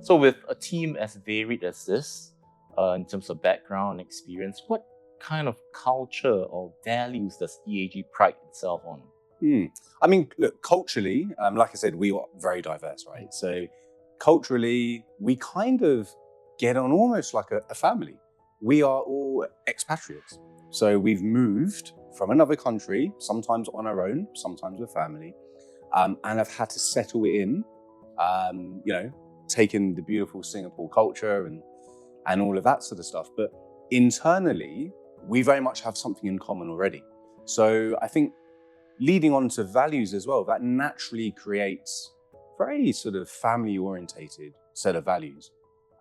So with a team as varied as this, in terms of background and experience, what kind of culture or values does EAG pride itself on? I mean, look, culturally, like I said, we are very diverse, right? So culturally, we kind of get on almost like a family. We are all expatriates. So we've moved from another country, sometimes on our own, sometimes with family, and have had to settle in, you know, taking the beautiful Singapore culture and all of that sort of stuff. But internally, we very much have something in common already. So I think leading on to values as well, that naturally creates very sort of family orientated set of values.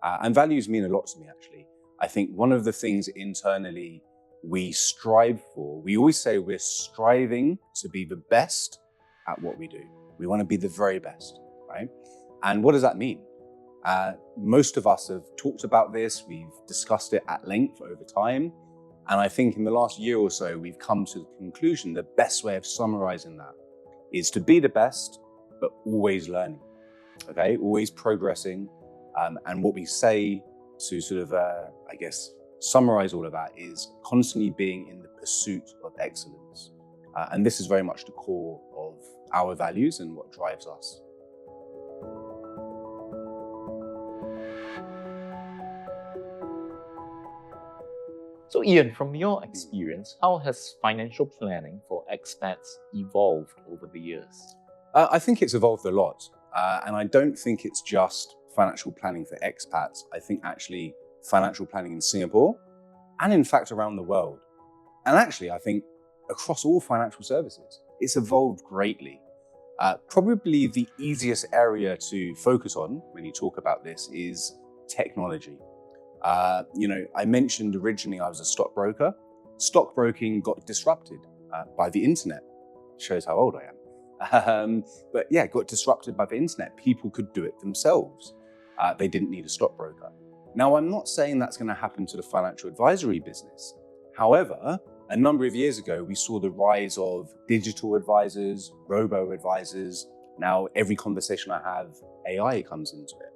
And values mean a lot to me, actually. I think one of the things internally we strive for, we always say we're striving to be the best at what we do. We want to be the very best, right? And what does that mean? Most of us have talked about this. We've discussed it at length over time. And I think in the last year or so, we've come to the conclusion the best way of summarizing that is to be the best, but always learning, okay? Always progressing. And what we say to sort of, I guess, summarize all of that is constantly being in the pursuit of excellence. And this is very much the core of our values and what drives us. So Ian, from your experience, how has financial planning for expats evolved over the years? I think it's evolved a lot. And I don't think it's just financial planning for expats. I think actually financial planning in Singapore and in fact around the world. And actually, I think across all financial services, it's evolved greatly. Probably the easiest area to focus on when you talk about this is technology. I mentioned originally I was a stockbroker. Stockbroking got disrupted by the internet. Shows how old I am. But yeah, got disrupted by the internet. People could do it themselves. They didn't need a stockbroker. Now, I'm not saying that's going to happen to the financial advisory business. However, a number of years ago, we saw the rise of digital advisors, robo-advisors. Now, every conversation I have, AI comes into it.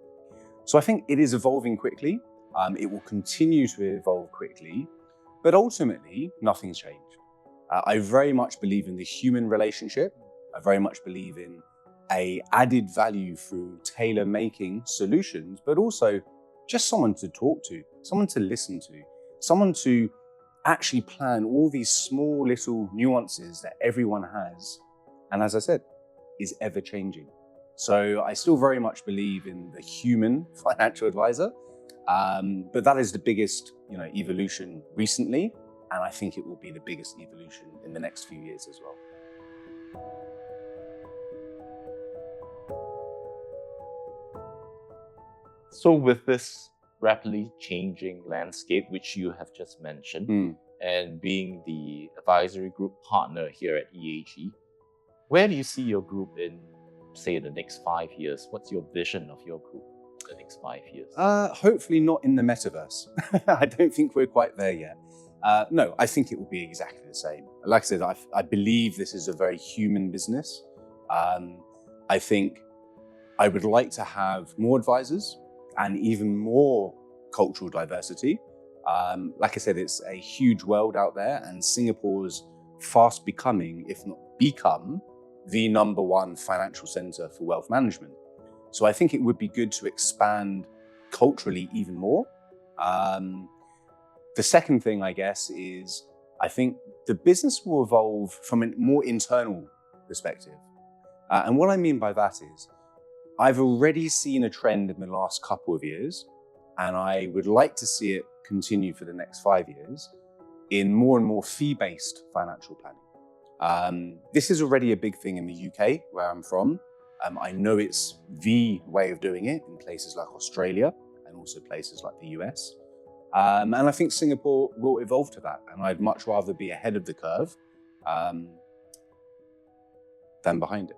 So I think it is evolving quickly. It will continue to evolve quickly, but ultimately, nothing's changed. I very much believe in the human relationship. I very much believe in a added value through tailor-making solutions, but also just someone to talk to, someone to listen to, someone to actually plan all these small little nuances that everyone has. And as I said, is ever changing. So I still very much believe in the human financial advisor. But that is the biggest, evolution recently, and I think it will be the biggest evolution in the next few years as well. So with this rapidly changing landscape, which you have just mentioned, and being the advisory group partner here at EAG, where do you see your group in, say, the next 5 years? What's your vision of your group the next 5 years? Hopefully not in the metaverse. I don't think we're quite there yet. No, I think it will be exactly the same. Like I said, I believe this is a very human business. I think I would like to have more advisors and even more cultural diversity. Like I said, it's a huge world out there, and Singapore's fast becoming, if not become, the #1 financial center for wealth management. So I think it would be good to expand culturally even more. The second thing, I guess, is I think the business will evolve from a more internal perspective. And what I mean by that is I've already seen a trend in the last couple of years, and I would like to see it continue for the next 5 years in more and more fee-based financial planning. This is already a big thing in the UK, where I'm from. I know it's the way of doing it in places like Australia and also places like the US. And I think Singapore will evolve to that. And I'd much rather be ahead of the curve than behind it.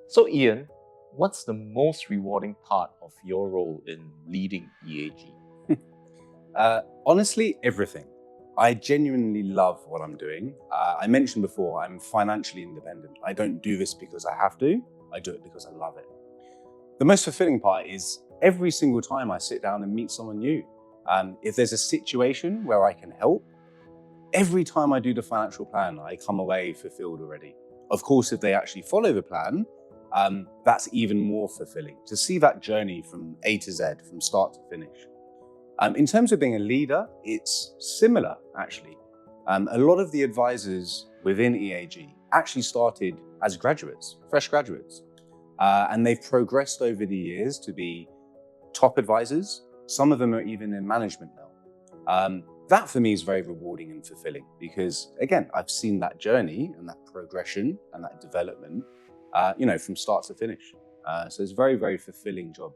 So Ian, what's the most rewarding part of your role in leading EAG? Honestly, everything. I genuinely love what I'm doing. I mentioned before, I'm financially independent. I don't do this because I have to. I do it because I love it. The most fulfilling part is every single time I sit down and meet someone new. If there's a situation where I can help, every time I do the financial plan, I come away fulfilled already. Of course, if they actually follow the plan, that's even more fulfilling to see that journey from A to Z, from start to finish. In terms of being a leader, it's similar, actually. A lot of the advisors within EAG actually started as graduates, fresh graduates, and they've progressed over the years to be top advisors. Some of them are even in management now. That for me is very rewarding and fulfilling because, again, I've seen that journey and that progression and that development, from start to finish. So it's a very, very fulfilling job.